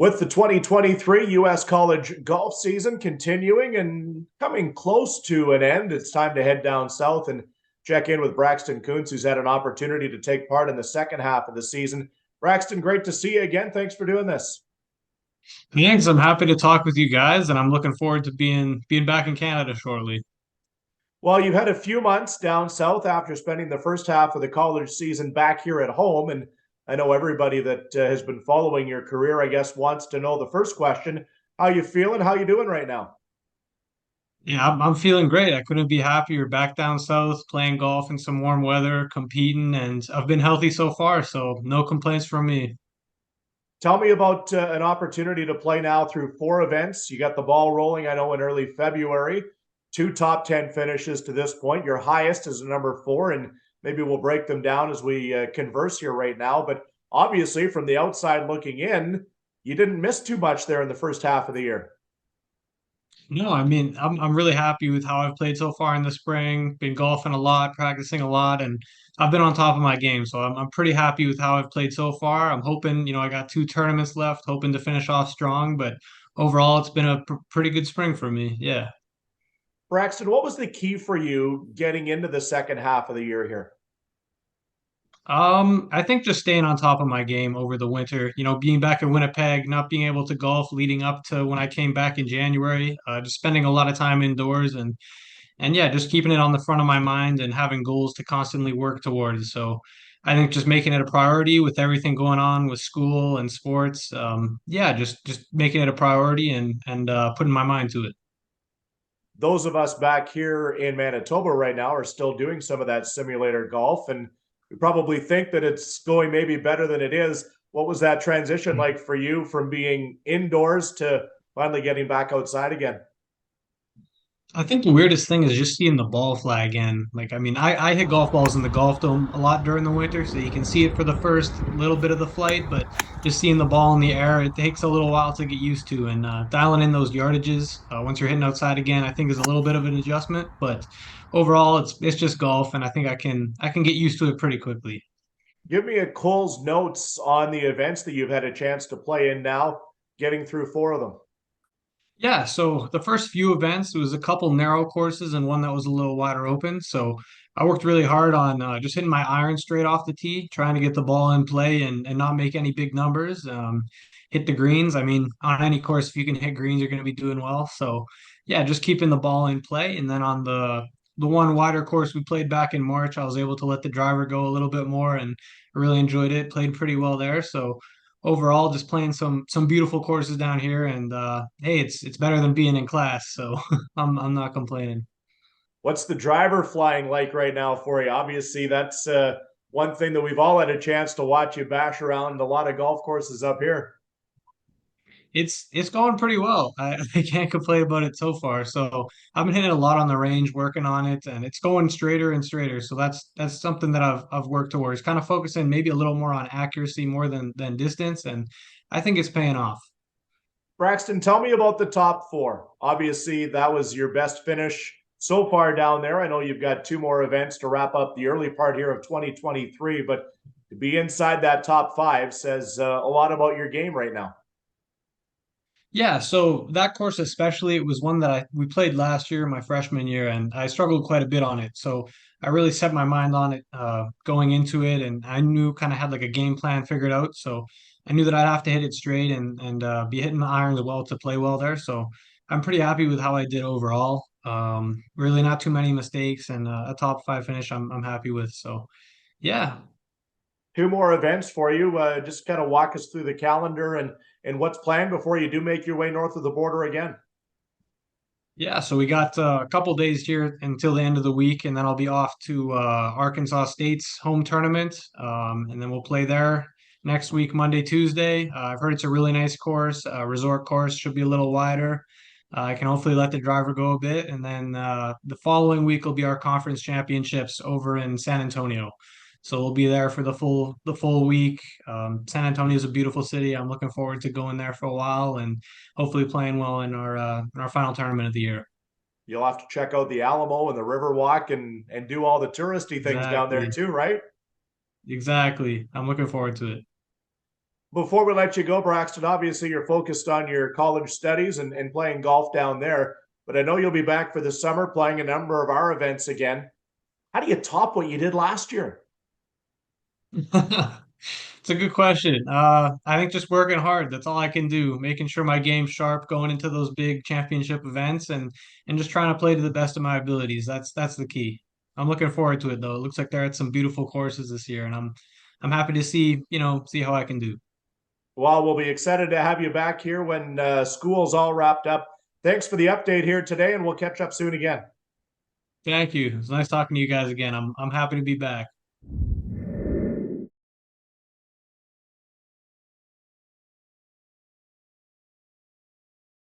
With the 2023 U.S. college golf season continuing and coming close to an end, it's time to head down south and check in with Braxton Kuntz, who's had an opportunity to take part in the second half of the season. Braxton, great to see you again. Thanks for doing this. Thanks. I'm happy to talk with you guys, and I'm looking forward to being back in Canada shortly. Well, you've had a few months down south after spending the first half of the college season back here at home. And I know everybody that has been following your career, I guess, wants to know the first question. How you feeling? How you doing right now? Yeah, I'm feeling great. I couldn't be happier. Back down south, playing golf in some warm weather, competing, and I've been healthy so far, so no complaints from me. Tell me about an opportunity to play now through four events. You got the ball rolling, I know, in early February. Two top 10 finishes to this point. Your highest is a number four, and maybe we'll break them down as we converse here right now. But obviously, from the outside looking in, you didn't miss too much there in the first half of the year. No, I mean, I'm really happy with how I've played so far in the spring. Been golfing a lot, practicing a lot, and I've been on top of my game. So I'm pretty happy with how I've played so far. I'm hoping, I got two tournaments left, hoping to finish off strong, but overall, it's been a pretty good spring for me. Yeah. Braxton, what was the key for you getting into the second half of the year here? I think just staying on top of my game over the winter, being back in Winnipeg, not being able to golf leading up to when I came back in January, just spending a lot of time indoors and yeah, just keeping it on the front of my mind and having goals to constantly work towards. So I think just making it a priority with everything going on with school and sports. Yeah, just making it a priority and putting my mind to it. Those of us back here in Manitoba right now are still doing some of that simulator golf, and we probably think that it's going maybe better than it is. What was that transition like for you from being indoors to finally getting back outside again? I think the weirdest thing is just seeing the ball fly again. Like, I mean, I hit golf balls in the golf dome a lot during the winter, so you can see it for the first little bit of the flight, but just seeing the ball in the air, it takes a little while to get used to. And dialing in those yardages once you're hitting outside again, I think is a little bit of an adjustment. But overall, it's just golf, and I think I can get used to it pretty quickly. Give me a Cole's notes on the events that you've had a chance to play in now, getting through four of them. Yeah, so the first few events, it was a couple narrow courses and one that was a little wider open. So I worked really hard on just hitting my iron straight off the tee, trying to get the ball in play and not make any big numbers. Hit the greens. I mean, on any course, if you can hit greens, you're going to be doing well. So yeah, just keeping the ball in play. And then on the one wider course we played back in March, I was able to let the driver go a little bit more and I really enjoyed it. Played pretty well there. So overall just playing some beautiful courses down here and hey, it's better than being in class, so I'm not complaining. What's the driver flying like right now for you? Obviously, that's one thing that we've all had a chance to watch you bash around a lot of golf courses up here. It's going pretty well. I can't complain about it so far. So I've been hitting a lot on the range, working on it, and it's going straighter and straighter. So that's something that I've worked towards, kind of focusing maybe a little more on accuracy more than distance, and I think it's paying off. Braxton, tell me about the top four. Obviously, that was your best finish so far down there. I know you've got two more events to wrap up the early part here of 2023, but to be inside that top five says a lot about your game right now. Yeah, so that course especially, it was one that we played last year, my freshman year, and I struggled quite a bit on it. So I really set my mind on it going into it, and I knew kind of had like a game plan figured out. So I knew that I'd have to hit it straight and be hitting the irons well to play well there. So I'm pretty happy with how I did overall. Really not too many mistakes and a top five finish I'm happy with. So yeah, Two more events for you. Just kind of walk us through the calendar and what's planned before you do make your way north of the border again. Yeah, so we got a couple days here until the end of the week, and then I'll be off to Arkansas State's home tournament, and then we'll play there next week, Monday, Tuesday. I've heard it's a really nice course, resort course, should be a little wider. I can hopefully let the driver go a bit, and then the following week will be our conference championships over in San Antonio. So we'll be there for the full week. San Antonio is a beautiful city. I'm looking forward to going there for a while and hopefully playing well in our final tournament of the year. You'll have to check out the Alamo and the Riverwalk and do all the touristy things down there Exactly. too, right? Exactly. I'm looking forward to it. Before we let you go, Braxton, obviously you're focused on your college studies and playing golf down there, but I know you'll be back for the summer playing a number of our events again. How do you top what you did last year? It's a good question. I think just working hard. That's all I can do. Making sure my game's sharp, going into those big championship events, and just trying to play to the best of my abilities. That's the key. I'm looking forward to it though. It looks like they're at some beautiful courses this year, and I'm happy to see how I can do. Well, we'll be excited to have you back here when school's all wrapped up. Thanks for the update here today, and we'll catch up soon again. Thank you. It's nice talking to you guys again. I'm happy to be back.